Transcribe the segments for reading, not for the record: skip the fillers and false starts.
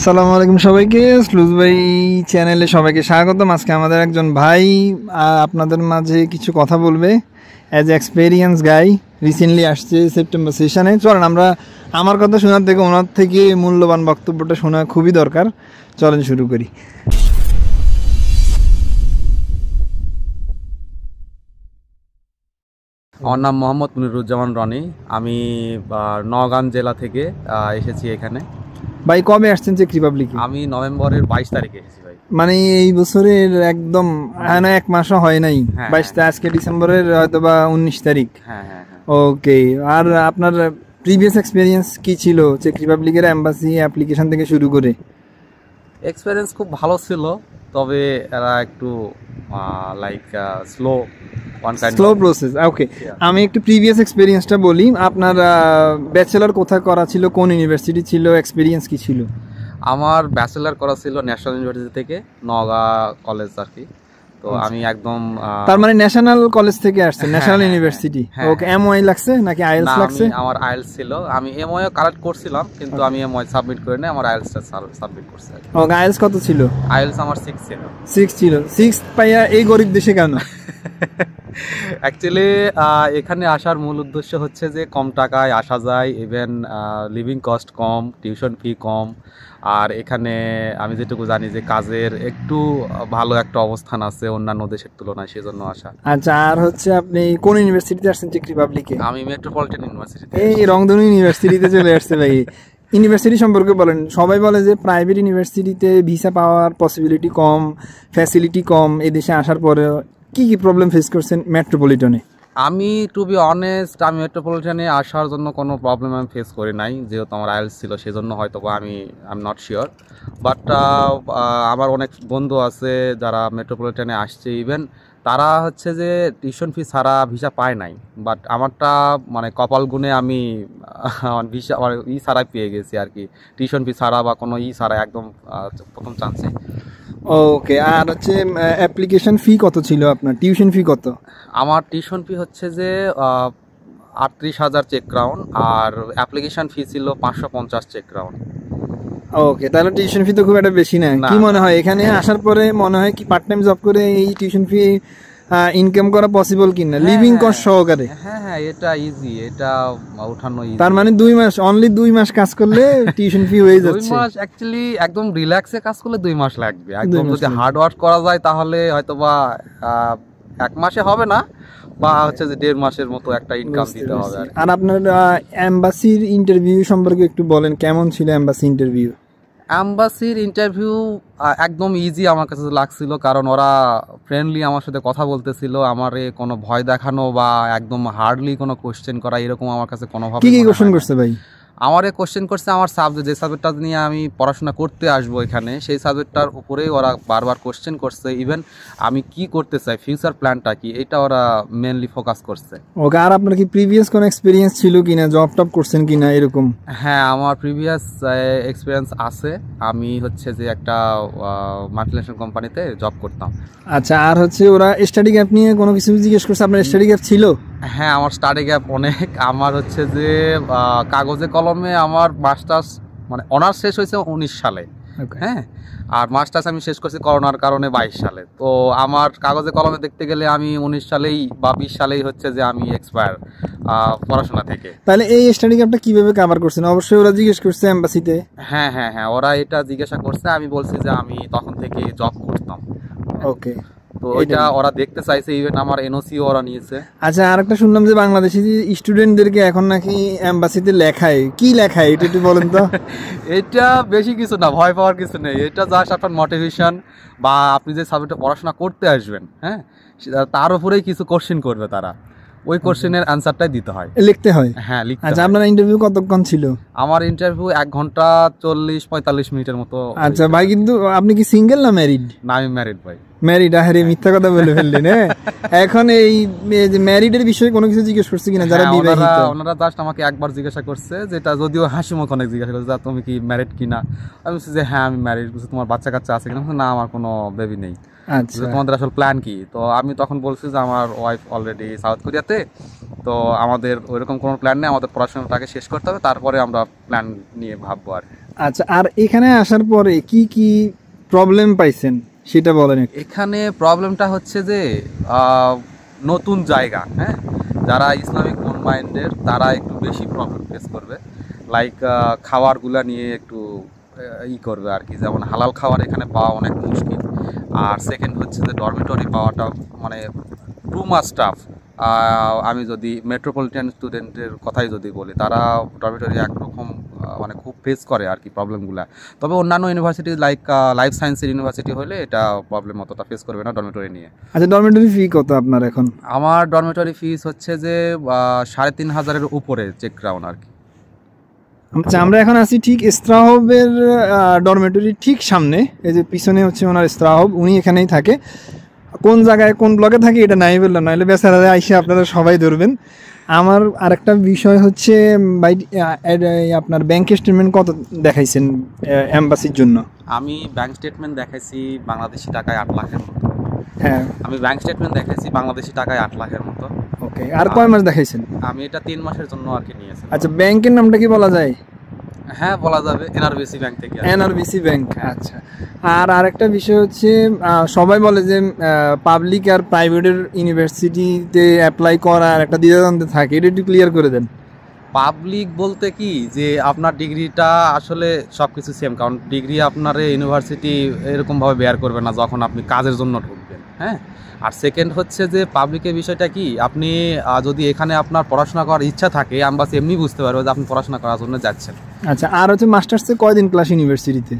আসসালামু আলাইকুম সবাইকে, স্লুজ ভাই চ্যানেলে সবাইকে স্বাগতম। আজকে আমাদের একজন ভাই আপনাদের মাঝে কিছু কথা বলবে অ্যাজ এক্সপেরিয়েন্স গাই, রিসেন্টলি আসছে সেপ্টেম্বর সেশনে। চলেন আমরা আমার কথা শোনার থেকে ওনার থেকে মূল্যবান বক্তব্যটা শোনা খুবই দরকার। চলেন শুরু করি। আমার নাম মোহাম্মদ মুনিরুজ্জামান রনি। আমি নওগাঁ জেলা থেকে এসেছি এখানে। ভাই কবে আসছেন চেক রিপাবলিকে? আমি নভেম্বরের 22 তারিখে এসেছি ভাই। মানে এই বছরের একদম না, এক মাসও হয় নাই। 22 আজকে ডিসেম্বরের হয়তো বা 19 তারিখ। হ্যাঁ। ওকে, আর আপনার প্রিভিয়াস এক্সপেরিয়েন্স কি ছিল চেক রিপাবলিকের এম্বাসি অ্যাপ্লিকেশন থেকে শুরু করে? এক্সপেরিয়েন্স খুব ভালো ছিল, তবে এরা একটু স্লো প্রসেস। ওকে, আমি একটু প্রিভিয়াস এক্সপেরিয়েন্সটা বলি। আপনার ব্যাচেলর কোথায় করা ছিল, কোন ইউনিভার্সিটি ছিল, এক্সপেরিয়েন্স কি ছিল? আমার ব্যাচেলর করা ছিল ন্যাশনাল ইউনিভার্সিটি থেকে, নওগাঁ কলেজ আর কি। তো আমি একদম তার মানে ন্যাশনাল কলেজ থেকে আসছে, ন্যাশনাল ইউনিভার্সিটি। ওকে, এমওআই লাগছে নাকি আইএলটিএস লাগছে? আমার আইএলটিএস ছিল। আমি এমওআই কালেক্ট করছিলাম, কিন্তু আমি এমওআই সাবমিট করে নাই, আমার আইএলটিএস সাবমিট করছি। ওকে, আইএলটিএস কত ছিল? আইএলটিএস আমার 6 ছিল। 6 ছিল। 6 পাইয়া এই গরিব দেশে কেন? অ্যাকচুয়ালি এখানে আসার মূল উদ্দেশ্য হচ্ছে যে কম টাকায় আসা যায়, ইভেন লিভিং কস্ট কম, টিউশন ফি কম, আর এখানে আমি যেটুকু জানি যে কাজের একটু ভালো একটা অবস্থান আছে অন্যান্য দেশের তুলনায়, সেজন্য আসা। আচ্ছা, আর হচ্ছে আপনি কোন ইউনিভার্সিটিতে আসছেন চেক রিপাবলিকে? আমি মেট্রোপলিটন ইউনিভার্সিটিতে। এই রংধনু ইউনিভার্সিটিতে চলে আসছে ভাই। ইউনিভার্সিটি সম্পর্কে বলেন। সবাই বলে যে প্রাইভেট ইউনিভার্সিটিতে ভিসা পাওয়ার পসিবিলিটি কম, ফ্যাসিলিটি কম। এই দেশে আসার পরে কি কি প্রবলেম ফেস করছেন মেট্রোপলিটনে? আমি টু বি অনেস্ট, আমি মেট্রোপলিটনে আসার জন্য কোনো প্রবলেম আমি ফেস করি নাই, যেহেতু আমার আইএলটিএস ছিল সেজন্য হয়তো বা I am not sure. But আমার অনেক বন্ধু আছে যারা মেট্রোপলিটনে আসছে, ইভেন তারা হচ্ছে যে টিউশন ফি ছাড়া ভিসা পায় নাই। বাট আমারটা মানে কপাল গুণে আমি ভিসা ছাড়াই পেয়ে গেছি আর কি, টিউশন ফি ছাড়া বা কোনো ছাড়া, একদম প্রথম চান্সে। ওকে, আর হচ্ছে অ্যাপ্লিকেশন ফি কত ছিল আপনার? টিউশন ফি কত? আমার টিউশন ফি হচ্ছে যে 38,000 চেক ক্রাউন, আর অ্যাপ্লিকেশন ফি ছিল 550 চেক ক্রাউন। ওকে, তাহলে টিউশন ফি তো খুব একটা বেশি না। কি মনে হয় এখানে আসার পরে মনে হয় কি পার্ট টাইম জব করে এই টিউশন ফি ইনকাম করা পসিবল কিনা, লিভিং কস্ট সহকারে? হ্যাঁ, এটা ইজি, এটা উঠানো ইজি। তার মানে 2 মাস, অনলি 2 মাস কাজ করলে টিউশন ফি হয়ে যাচ্ছে। 2 মাস অ্যাকচুয়ালি একদম রিল্যাক্সে কাজ করলে 2 মাস লাগবে। একদম যদি হার্ড ওয়ার্ক করা যায় তাহলে হয়তোবা 1 মাসে হবে না, বা হচ্ছে যে 1.5 মাসের মতো একটা ইনকাম দিতে হবে। আর আপনার এমবাসির ইন্টারভিউ সম্পর্কে একটু বলেন, কেমন ছিল এমবাসি ইন্টারভিউ? এমবাসির ইন্টারভিউ একদম ইজি আমার কাছে লাগছিল, কারণ ওরা ফ্রেন্ডলি আমার সাথে কথা বলতেছিল। আমারে কোনো ভয় দেখানো বা একদম হার্ডলি কোনো কোশ্চেন করা, এরকম আমার কাছে কোনোভাবে। কি কোশ্চেন করছে ভাই? আমারে কোশ্চেন করছে আমার সাবজেক্ট, যে সাবজেক্টটা নিয়ে আমি পড়াশোনা করতে আসবো এখানে, সেই সাবজেক্টটার উপরেই ওরা বারবার কোশ্চেন করছে। ইভেন আমি কি করতে চাই, ফিউচার প্ল্যানটা কি, এটা ওরা মেনলি ফোকাস করছে। ওকে, আর আপনার কি প্রিভিয়াস কোনো এক্সপেরিয়েন্স ছিল কিনা, জব টপ করছেন কিনা এরকম? হ্যাঁ, আমার প্রিভিয়াস এক্সপিরিয়েন্স আছে। আমি হচ্ছে যে একটা মাল্টিনেশনাল কোম্পানিতে জব করতাম। আচ্ছা, আর হচ্ছে ওরা স্টাডি গ্যাপ নিয়ে কোনো কিছু জিজ্ঞেস করছে? আপনার স্টাডি গ্যাপ ছিল? হ্যাঁ, আমার স্টাডি গ্যাপ অনেক। আমার হচ্ছে যে কাগজে কলমে আমার মাস্টার্স মানে অনার্স শেষ হয়েছে 19 সালে। হ্যাঁ, আর মাস্টার্স আমি শেষ করছি করোনার কারণে 22 সালে। তো আমার কাগজে কলমে দেখতে গেলে আমি 19 সালেই বা 20 সালেই হচ্ছে যে আমি এক্সপায়ার পড়াশোনা থেকে। তাহলে এই স্টাডি গ্যাপটা কিভাবে কভার করছেন? অবশ্যই ওরা জিজ্ঞেস করছে এমবাসিতে। হ্যাঁ, ওরা এটা জিজ্ঞাসা করছে। আমি বলছি যে আমি তখন থেকে জব করতাম। ওকে, তো ওইটা ওরা দেখতে চাইছে, ইভেন আমার এনওসি ওরা নিয়েছে। আচ্ছা, আরেকটা শুনলাম যে বাংলাদেশি স্টুডেন্টদেরকে এখন নাকি এমবাসিতে লেখায়, কি লেখায় এটা একটু বলেন তো? এটা বেশি কিছু না, ভয় পাওয়ার কিছু নেই। এটা জাস্ট আপনার মোটিভেশন, বা আপনি যে সাবজেক্টে পড়াশোনা করতে আসবেন, হ্যাঁ, তার উপরেই কিছু কোশ্চেন করবে তারা। ওই কোশ্চেনের অ্যান্সারটাই দিতে হয়, লিখতে হয়। হ্যাঁ, লিখতে হয়। আচ্ছা, আপনার ইন্টারভিউ কতক্ষণ ছিল? আমার ইন্টারভিউ 1 ঘন্টা 40-45 মিনিটের মতো। আচ্ছা ভাই, কিন্তু আপনি কি সিঙ্গেল না ম্যারিড? না, আমি ম্যারিড ভাই। ম্যারিড? আরে মিথ্যা কথা বলে ফেললেন। এখন এই যে ম্যারিডের বিষয়ে কোনো কিছু জিজ্ঞেস করছে কিনা যারা বিবাহিত? ওনারা জাস্ট আমাকে একবার জিজ্ঞাসা করছে, যেটা যদিও হাসি মুখ অনেক জিজ্ঞাসা করছে, তুমি কি ম্যারিড কিনা। আমি বলছি যে হ্যাঁ আমি ম্যারিড। তোমার বাচ্চা কাচ্চা আছে কিনা? না, আমার কোনো বেবি নেই। আচ্ছা, তোমাদের আসলে প্ল্যান কি? তো আমি তখন বলছি যে আমার ওয়াইফ অলরেডি সাউথ কোরিয়াতে, তো আমাদের ওইরকম কোনো প্ল্যান নেই, আমাদের পড়াশোনাটাকে শেষ করতে হবে, তারপরে আমরা প্ল্যান নিয়ে ভাববো আর। আচ্ছা, আর এখানে আসার পরে কি কি প্রবলেম পাইছেন সেটা বলেন একটু। এখানে প্রবলেমটা হচ্ছে যে নতুন জায়গা, হ্যাঁ, যারা ইসলামিক মন মাইন্ডের তারা একটু বেশি প্রবলেম ফেস করবে। লাইক খাবারগুলা নিয়ে একটু করবে আর কি, যেমন হালাল খাবার এখানে পাওয়া অনেক মুশকিল। আর সেকেন্ড হচ্ছে যে ডরমিটরি পাওয়াটা মানে টু মাচ টাফ। আমি যদি মেট্রোপলিটন স্টুডেন্টের কথাই যদি বলি, তারা ডরমিটরি একরকম মানে খুব ফেস করে আর কি প্রবলেমগুলো। তবে অন্যান্য ইউনিভার্সিটি লাইক লাইফ সায়েন্সের ইউনিভার্সিটি হলে এটা প্রবলেম অতটা ফেস করবে না ডরমিটরি নিয়ে। আচ্ছা, ডরমিটরি ফি কত আপনার এখন? আমার ডরমিটরি ফিস হচ্ছে যে 3,500-এর উপরে চেক গ্রাউন্ড আর কি। আচ্ছা, আমরা এখন আছি ঠিক স্ট্রাহবের ডরমেটরি ঠিক সামনে, এই যে পিছনে হচ্ছে ওনার স্ট্রাহব, উনি এখানেই থাকে। কোন জায়গায় কোন ব্লকে থাকে এটা নাই বললাম, নাহলে বেচারা আইসে আপনারা সবাই ধরবেন। আমার আরেকটা বিষয় হচ্ছে ভাই, আপনার ব্যাংক স্টেটমেন্ট কত দেখাইছেন এম্বাসির জন্য? আমি ব্যাংক স্টেটমেন্ট দেখাইছি বাংলাদেশি টাকায় 8 লাখের মতো। হ্যাঁ, আমি ব্যাংক স্টেটমেন্ট দেখাইছি বাংলাদেশি টাকায় 8 লাখের মতো। ওকে, আর কয় মাস দেখাইছেন? আমি এটা 3 মাসের জন্য আর কি নিয়েছি। আচ্ছা, ব্যাংকের নামটা কি বলা যায়? হ্যাঁ, বলা যাবে, এনআরবিসি ব্যাংক থেকে। এনআরবিসি ব্যাংক, আচ্ছা। আর আরেকটা বিষয় হচ্ছে, সবাই বলে যে পাবলিক আর প্রাইভেটের ইউনিভার্সিটিতে অ্যাপ্লাই করার একটা দ্বিধাদ্বন্দ্ব থাকে, এটা একটু ক্লিয়ার করে দেন। পাবলিক বলতে কি যে আপনার ডিগ্রিটা আসলে সব কিছু সেম, কারণ ডিগ্রি আপনার ইউনিভার্সিটি এরকমভাবে বেয়ার করবে না যখন আপনি কাজের জন্য ঢুকবেন, হ্যাঁ। আর সেকেন্ড হচ্ছে যে পাবলিকের বিষয়টা কি, আপনি যদি এখানে আপনার পড়াশোনা করার ইচ্ছা থাকে, আমরা এমনি বুঝতে পারবো যে আপনি পড়াশোনা করার জন্য যাচ্ছেন। আচ্ছা, আর হচ্ছে মাস্টার্সে কয়দিন ক্লাস ইউনিভার্সিটিতে?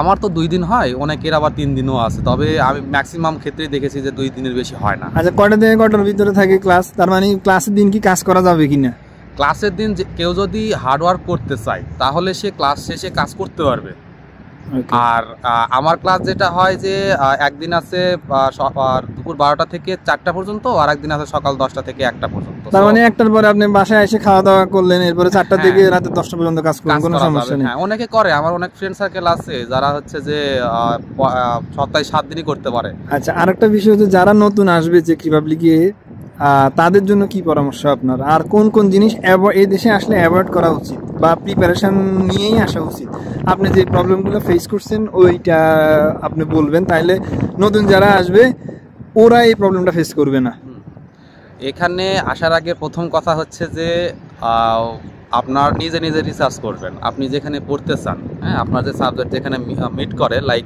আমার তো 2 দিন হয়, অনেকের আবার 3 দিনও আছে, তবে আমি ম্যাক্সিমাম ক্ষেত্রে দেখেছি যে 2 দিনের বেশি হয় না। আচ্ছা, কয়টা থেকে কয়টার ভিতরে থাকে ক্লাস? তার মানে ক্লাসের দিন কি কাজ করা যাবে কিনা? ক্লাসের দিন কেউ যদি হার্ডওয়ার্ক করতে চায় তাহলে সে ক্লাস শেষে কাজ করতে পারবে। আর আমার ক্লাস যেটা হয় যে একদিন আছে দুপুর 12টা থেকে 4টা পর্যন্ত, আর একদিন আছে সকাল 10টা থেকে 1টা পর্যন্ত। তার মানে 1টার পরে আপনি বাসায় এসে খাওয়া দাওয়া করলেন, এরপরে 4টা থেকে রাতে 10টা পর্যন্ত কাজ করবেন, কোনো সমস্যা নেই। হ্যাঁ, অনেকে করে, আমার অনেক ফ্রেন্ড সার্কেল আছে যারা হচ্ছে যে সপ্তাহে 7 দিনই করতে পারে। আচ্ছা, আরেকটা বিষয় হচ্ছে যারা নতুন আসবে চেক রিপাবলিকে, তাদের জন্য কি পরামর্শ আপনার? আর কোন কোন জিনিস এই দেশে আসলে অ্যাভয়েড করা উচিত বা প্রিপারেশন নিয়েই আসা উচিত? আপনি যে প্রবলেমগুলো ফেস করছেন ওইটা আপনি বলবেন, তাইলে নতুন যারা আসবে ওরা এই প্রবলেমটা ফেস করবে না। এখানে আসার আগে প্রথম কথা হচ্ছে যে আপনার নিজে নিজে রিসার্চ করবেন, আপনি যেখানে পড়তে চান, হ্যাঁ, আপনার যে সাবজেক্ট যেখানে মিট করে, লাইক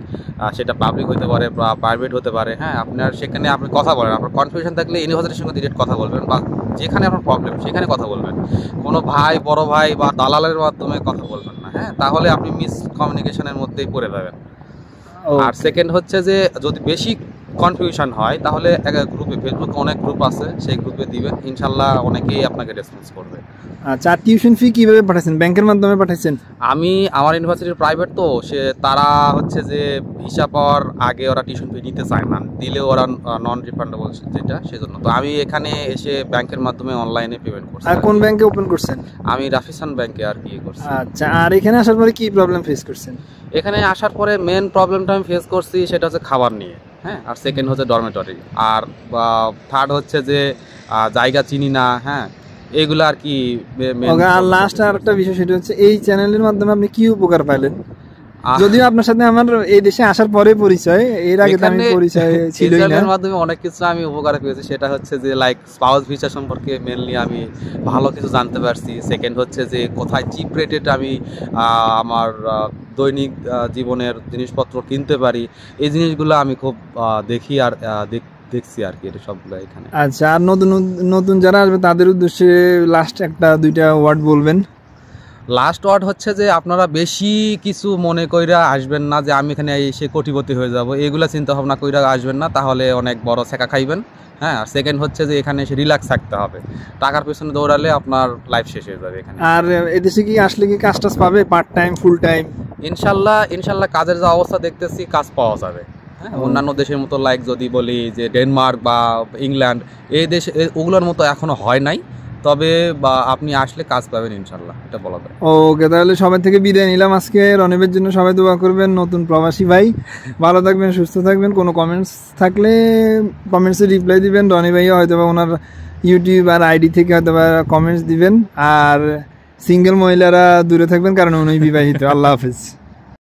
সেটা পাবলিক হতে পারে বা প্রাইভেট হতে পারে, হ্যাঁ, আপনার সেখানে আপনি কথা বলেন। আপনার কনফিউশন থাকলে ইউনিভার্সিটির সঙ্গে ডিরেক্ট কথা বলবেন, বা যেখানে আপনার প্রবলেম সেখানে কথা বলবেন। কোনো ভাই, বড় ভাই বা দালালের মাধ্যমে কথা বলবেন না, হ্যাঁ, তাহলে আপনি মিসকমিউনিকেশনের মধ্যেই পড়ে যাবেন। আর সেকেন্ড হচ্ছে যে যদি বেশি কনফিউশন হয় তাহলে গ্রুপে, ফেসবুকে অনেক গ্রুপ আছে, সেই গ্রুপে দিবেন, ইনশাল্লাহ অনেকেই আপনাকে রেসপন্স করবে। আচ্ছা, টিউশন ফি কিভাবে পাঠাচ্ছেন? ব্যাংকের মাধ্যমে পাঠাচ্ছেন? আমি আমার ইউনিভার্সিটির প্রাইভেট তো, তারা হচ্ছে যে ভিসা পাওয়ার আগে ওরা টিউশন ফি নিতে চায় না, দিলেও ওরা নন রিফান্ডেবল যেটা, সেজন্য তো আমি এখানে এসে ব্যাংকের মাধ্যমে অনলাইনে পেমেন্ট করছি। আর কোন ব্যাংকে ওপেন করছেন? আমি রাফিসান ব্যাংকে আর কি করছি। আচ্ছা, আর এখানে আসার পরে কি প্রবলেম ফেস করছেন? এখানে আসার পরে মেন প্রবলেমটা আমি ফেস করছি সেটা হচ্ছে খাবার নিয়ে, হ্যাঁ, আর সেকেন্ড হচ্ছে ডরমেটরি, আর থার্ড হচ্ছে যে জায়গা চিনি না, হ্যাঁ, এইগুলো আর কি। আর লাস্ট আর একটা বিষয়, সেটা হচ্ছে এই চ্যানেলের মাধ্যমে আপনি কি উপকার পাইলেন? যদিও আপনার সাথে আমার এই দেশে আসার পরে পরিচয়, এর আগে তো আমি পরিচয় ছিলই না। এর মাধ্যমে অনেক কিছু আমি উপকার পেয়েছি, সেটা হচ্ছে যে লাইক স্পাউস ভিসা সম্পর্কে মেনলি আমি ভালো কিছু জানতে পারছি। সেকেন্ড হচ্ছে যে কোথায় চিপ রেটেড আমি আমার দৈনিক জীবনের জিনিসপত্র কিনতে পারি, এই জিনিসগুলো আমি খুব দেখি আর দেখছি আর কি, এটা সবগুলো এখানে। আচ্ছা, আর নতুন যারা আসবে তাদের উদ্দেশ্যে লাস্ট 1-2টা ওয়ার্ড বলবেন। লাস্ট ওয়ার্ড হচ্ছে যে আপনারা বেশি কিছু মনে কইরা আসবেন না যে আমি এখানে এসে কোটিপতি হয়ে যাব, এগুলা চিন্তা ভাবনা কইরা আসবেন না, তাহলে অনেক বড় ছেঁকা খাইবেন, হ্যাঁ। আর সেকেন্ড হচ্ছে যে এখানে এসে রিল্যাক্স থাকতে হবে, টাকার পেছনে দৌড়ালে আপনার লাইফ শেষ হয়ে যাবে এখানে। আর এদেশে কি আসলে কি কাজ টাজ পাবে, পার্ট টাইম, ফুল টাইম? ইনশাল্লাহ কাজের যা অবস্থা দেখতেছি কাজ পাওয়া যাবে, হ্যাঁ। অন্যান্য দেশের মতো লাইক যদি বলি যে ডেনমার্ক বা ইংল্যান্ড, এই দেশে ওগুলোর মতো এখনো হয় নাই, তবে বা আপনি আসলে কাজ পাবেন ইনশাল্লাহ, এটা বলা যায়। ওকে, তাহলে সবাই থেকে বিদায় নিলাম আজকে। রনিবের জন্য সবাই দোয়া করবেন, নতুন প্রবাসী ভাই, ভালো থাকবেন, সুস্থ থাকবেন। কোনো কমেন্টস থাকলে কমেন্টসে রিপ্লাই দিবেন, রনি ভাইয়া হয়তো বা ওনার ইউটিউব আর আইডি থেকে হয়তো বা কমেন্টস দিবেন। আর সিঙ্গেল মহিলারা দূরে থাকবেন কারণ উনি বিবাহিত। আল্লাহ হাফেজ।